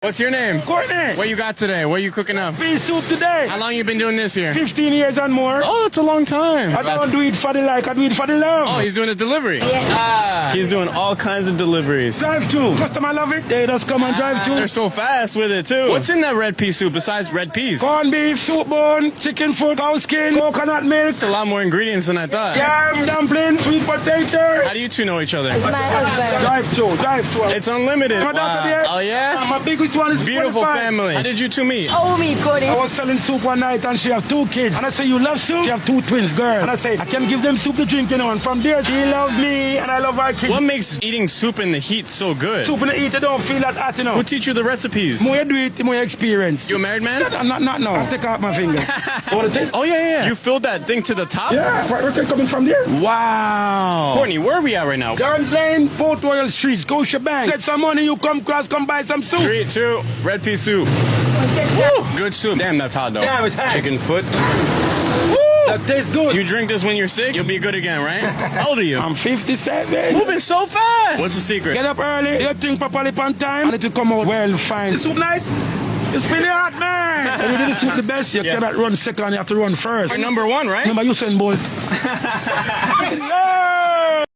What's your name? Courtney. What you got today? What are you cooking up? Pea soup today. How long you been doing this here? 15 years and more. Oh, it's a long time. I don't do it for the like, I do it for the love. Oh, he's doing a delivery. Yeah. He's doing all kinds of deliveries. Drive through. Customer love it. They just come and drive through. They're so fast with it too. What's in that red pea soup besides red peas? Corned beef, soup bone, chicken foot, cow skin, coconut milk. It's a lot more ingredients than I thought. Yam, dumpling, sweet potato. How do you two know each other? It's my husband. Drive through. It's unlimited. My daughter there. Oh yeah? My biggest one is Beautiful 45. family. How did you two meet? Oh, me, Cody. I was selling soup one night and she have 2 kids. And I say, you love soup? She have 2 twins, girl. And I say, I can give them soup to drink, you know. And from there, she loves me and I love our kids. What makes eating soup in the heat so good? Soup in the heat, you don't feel that hot, you know. Who teach you the recipes? More you do it, the more you experience. You a married man? Not now. Take out my finger. You want to taste? Oh yeah. You filled that thing to the top? Yeah, we're coming from there. Wow. Courtney, where are we at right now? Garns Lane, Port Royal Street, Scotia Bank. Get some money, you come buy some soup. 3, 2, red pea soup. Woo, good soup. Damn, that's hot though. Damn, it's hot. Chicken foot. That tastes good. You drink this when you're sick, you'll be good again, right? How old are you? I'm 57. Moving so fast. What's the secret? Get up early, you think properly on time, and it will come out well fine. The soup nice? It's really hot, man. When you do the soup the best, you cannot run second, you have to run first. Number 1, right? Remember Usain Bolt? Yeah.